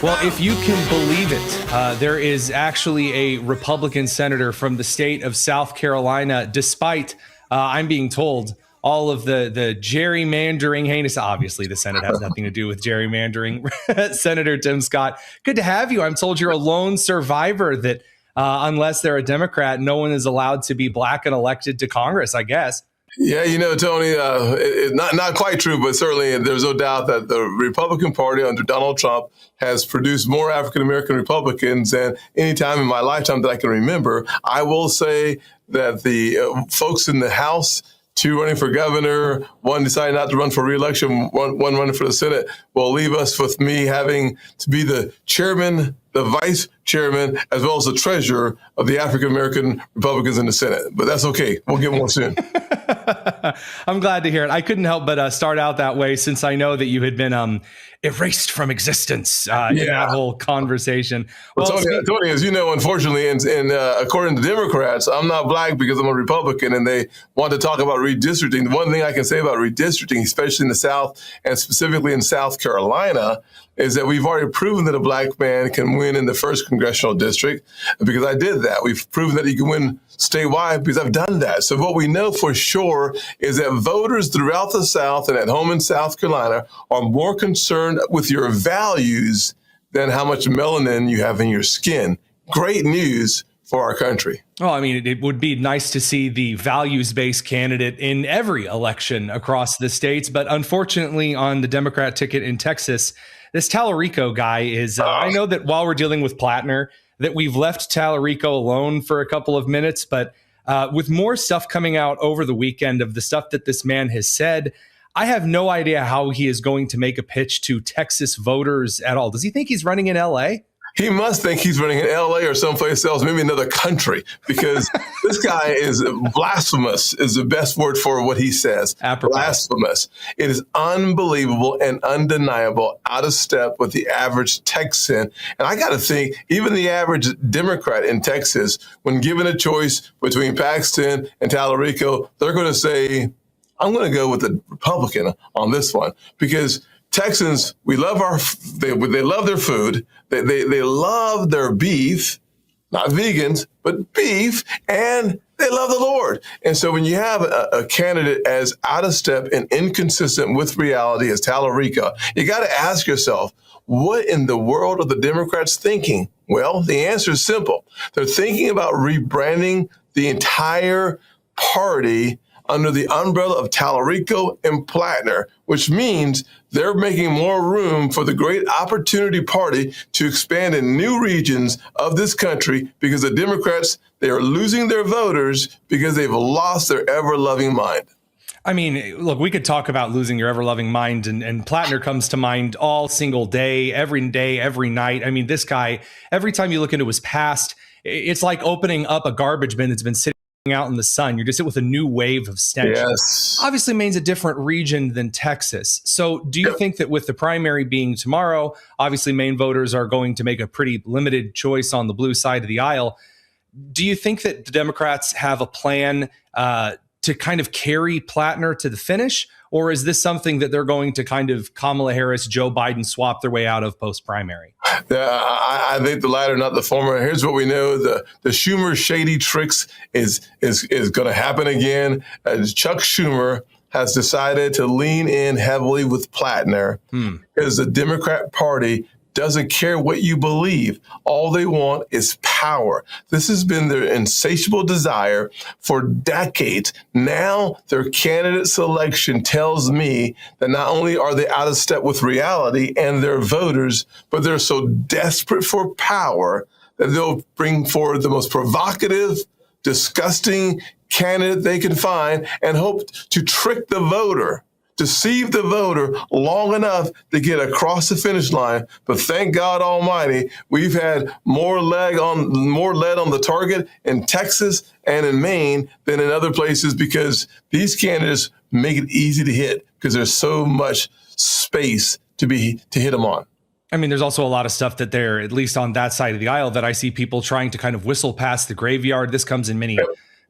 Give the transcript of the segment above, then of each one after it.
Well, if you can believe it, there is actually a Republican senator from the state of South Carolina, despite, I'm being told, all of the gerrymandering heinous. Obviously, the Senate has nothing to do with gerrymandering. Senator Tim Scott, good to have you. I'm told you're a lone survivor that unless they're a Democrat, no one is allowed to be black and elected to Congress, I guess. Yeah, Tony, it's not quite true, but certainly there's no doubt that the Republican Party under Donald Trump has produced more African American Republicans than any time in my lifetime that I can remember. I will say that the folks in the House, two running for governor, one decided not to run for re-election, one running for the Senate, will leave us with me having to be the chairman, the vice chairman, as well as the treasurer of the African American Republicans in the Senate. But that's okay. We'll get one soon. I'm glad to hear it. I couldn't help but start out that way since I know that you had been erased from existence in that whole conversation. Well, Tony, as you know, unfortunately, and according to Democrats, I'm not black because I'm a Republican, and they want to talk about redistricting. The one thing I can say about redistricting, especially in the South and specifically in South Carolina, is that we've already proven that a black man can win in the first congressional district because I did that. We've proven that he can win statewide because I've done that. So what we know for sure is that voters throughout the South and at home in South Carolina are more concerned with your values than how much melanin you have in your skin. Great news for our country. Well, I mean, it would be nice to see the values-based candidate in every election across the states. But unfortunately, on the Democrat ticket in Texas, this Talarico guy is, I know that while we're dealing with Plattner, that we've left Talarico alone for a couple of minutes, but with more stuff coming out over the weekend of the stuff that this man has said, I have no idea how he is going to make a pitch to Texas voters at all. Does he think he's running in LA? He must think he's running in LA or someplace else, maybe another country, because this guy is blasphemous, is the best word for what he says. Blasphemous. It is unbelievable and undeniable, out of step with the average Texan. And I got to think, even the average Democrat in Texas, when given a choice between Paxton and Talarico, they're going to say, I'm going to go with the Republican on this one, because Texans, we love they love their food. They love their beef, not vegans, but beef, and they love the Lord. And so when you have a candidate as out of step and inconsistent with reality as Talarico, you got to ask yourself, what in the world are the Democrats thinking? Well, the answer is simple. They're thinking about rebranding the entire party under the umbrella of Talarico and Plattner, which means they're making more room for the great opportunity party to expand in new regions of this country because the Democrats, they are losing their voters because they've lost their ever-loving mind. I mean, look, we could talk about losing your ever-loving mind, and Plattner comes to mind all single day, every night. I mean, this guy, every time you look into his past, it's like opening up a garbage bin that's been sitting out in the sun. You're just hit with a new wave of stench. Yes. Obviously, Maine's a different region than Texas. So do you think that with the primary being tomorrow, obviously Maine voters are going to make a pretty limited choice on the blue side of the aisle? Do you think that the Democrats have a plan to kind of carry Plattner to the finish? Or is this something that they're going to kind of Kamala Harris, Joe Biden swap their way out of post-primary? I think the latter, not the former. Here's what we know. The Schumer shady tricks is going to happen again. Chuck Schumer has decided to lean in heavily with Plattner because the Democrat Party doesn't care what you believe. All they want is power. This has been their insatiable desire for decades. Now their candidate selection tells me that not only are they out of step with reality and their voters, but they're so desperate for power that they'll bring forward the most provocative, disgusting candidate they can find and hope to trick the voter, deceive the voter long enough to get across the finish line. But thank God Almighty, we've had more lead on the target in Texas and in Maine than in other places because these candidates make it easy to hit because there's so much space to hit them on. I mean, there's also a lot of stuff that they're, at least on that side of the aisle, that I see people trying to kind of whistle past the graveyard. This comes in many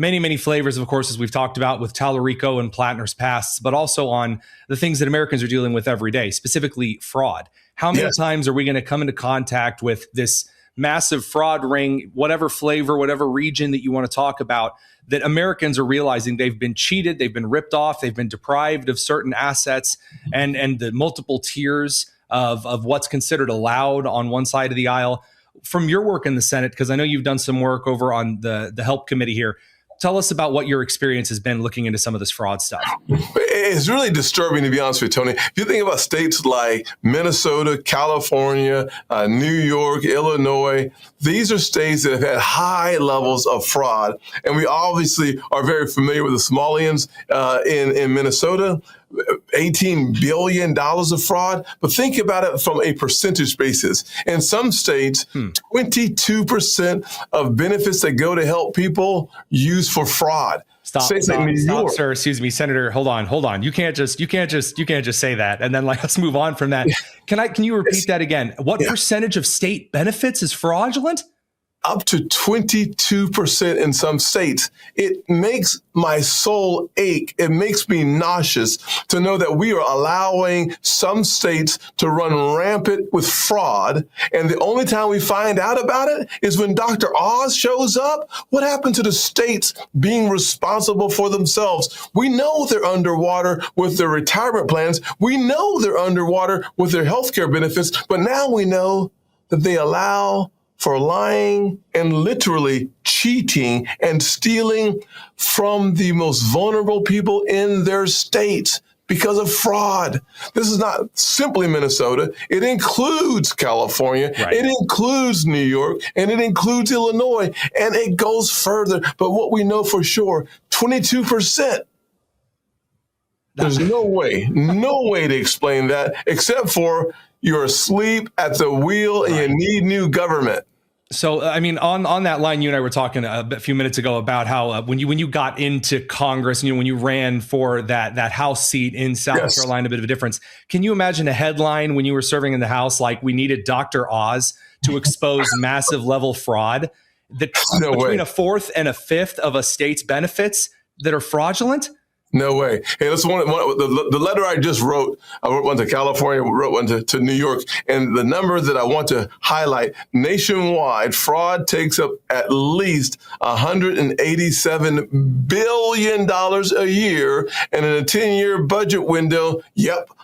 many, many flavors, of course, as we've talked about with Talarico and Plattner's pasts, but also on the things that Americans are dealing with every day, specifically fraud. How many times are we going to come into contact with this massive fraud ring, whatever flavor, whatever region that you want to talk about, that Americans are realizing they've been cheated, they've been ripped off, they've been deprived of certain assets, and the multiple tiers of what's considered allowed on one side of the aisle. From your work in the Senate, because I know you've done some work over on the Help Committee here, tell us about what your experience has been looking into some of this fraud stuff. It's really disturbing, to be honest with you, Tony. If you think about states like Minnesota, California, New York, Illinois, these are states that have had high levels of fraud. And we obviously are very familiar with the Somalians in Minnesota. $18 billion of fraud. But think about it from a percentage basis. In some states, 22% of benefits that go to help people used for fraud. Stop, sir. Excuse me, Senator. Hold on. You can't just say that. And then let's move on from that. Can you repeat that again? What percentage of state benefits is fraudulent? Up to 22% in some states. It makes my soul ache. It makes me nauseous to know that we are allowing some states to run rampant with fraud. And the only time we find out about it is when Dr. Oz shows up. What happened to the states being responsible for themselves? We know they're underwater with their retirement plans. We know they're underwater with their health care benefits. But now we know that they allow for lying and literally cheating and stealing from the most vulnerable people in their states because of fraud. This is not simply Minnesota. It includes California. Right. It includes New York, and it includes Illinois, and it goes further. But what we know for sure, 22%. There's no way to explain that except for you're asleep at the wheel and you need new government. So, I mean, on that line, you and I were talking a few minutes ago about how when you got into Congress, when you ran for that House seat in South Carolina, a bit of a difference. Can you imagine a headline when you were serving in the House like we needed Dr. Oz to expose massive level fraud that between a fourth and a fifth of a state's benefits that are fraudulent? No way. Hey, that's the letter I just wrote. I wrote one to California, wrote one to New York. And the number that I want to highlight, nationwide, fraud takes up at least $187 billion a year. And in a 10-year budget window,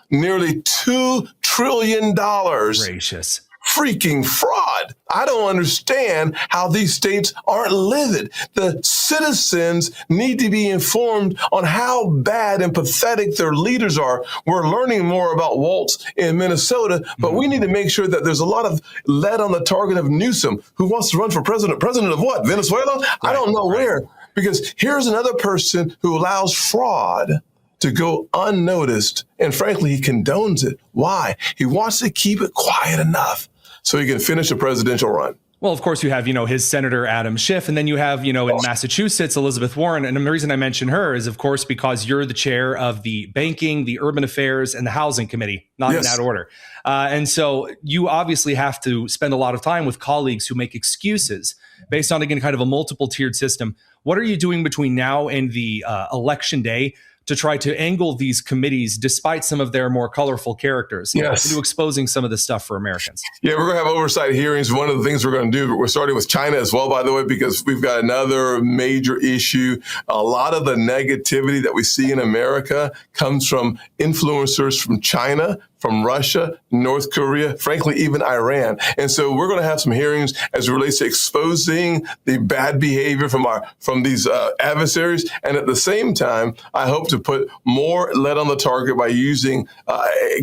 nearly $2 trillion. Gracious. Freaking fraud. I don't understand how these states aren't livid. The citizens need to be informed on how bad and pathetic their leaders are. We're learning more about Waltz in Minnesota, but we need to make sure that there's a lot of lead on the target of Newsom, who wants to run for president. President of what? Venezuela? Right. I don't know where. Because here's another person who allows fraud to go unnoticed. And frankly, he condones it. Why? He wants to keep it quiet enough so he can finish a presidential run. Well, of course, you have, his Senator Adam Schiff, and then you have, in Massachusetts, Elizabeth Warren. And the reason I mention her is, of course, because you're the chair of the Banking, the Urban Affairs, and the Housing Committee, not in that order. And so you obviously have to spend a lot of time with colleagues who make excuses based on, again, kind of a multiple tiered system. What are you doing between now and the election day to try to angle these committees, despite some of their more colorful characters, into exposing some of this stuff for Americans? Yeah, we're going to have oversight hearings. One of the things we're going to do, we're starting with China as well, by the way, because we've got another major issue. A lot of the negativity that we see in America comes from influencers from China, from Russia, North Korea, frankly, even Iran. And so we're going to have some hearings as it relates to exposing the bad behavior from these adversaries. And at the same time, I hope to put more lead on the target by using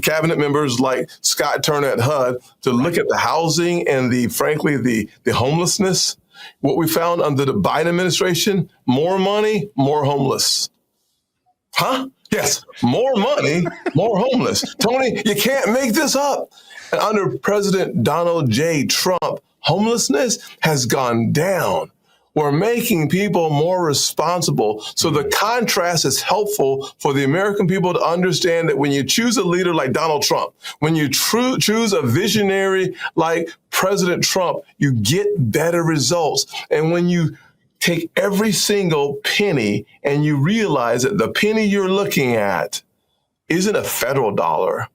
cabinet members like Scott Turner at HUD to look at the housing and the homelessness. What we found under the Biden administration, more money, more homeless. Huh? Yes, more money, more homeless. Tony, you can't make this up. And under President Donald J. Trump, homelessness has gone down. We're making people more responsible. So the contrast is helpful for the American people to understand that when you choose a leader like Donald Trump, when you choose a visionary like President Trump, you get better results. And when you take every single penny and you realize that the penny you're looking at isn't a federal dollar.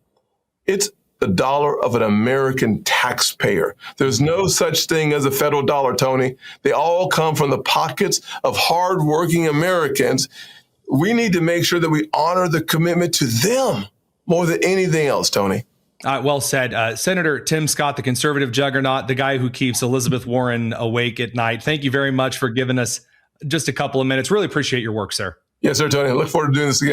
It's the dollar of an American taxpayer. There's no such thing as a federal dollar, Tony. They all come from the pockets of hardworking Americans. We need to make sure that we honor the commitment to them more than anything else, Tony. Well said. Senator Tim Scott, the conservative juggernaut, the guy who keeps Elizabeth Warren awake at night. Thank you very much for giving us just a couple of minutes. Really appreciate your work, sir. Yes, sir, Tony. I look forward to doing this again.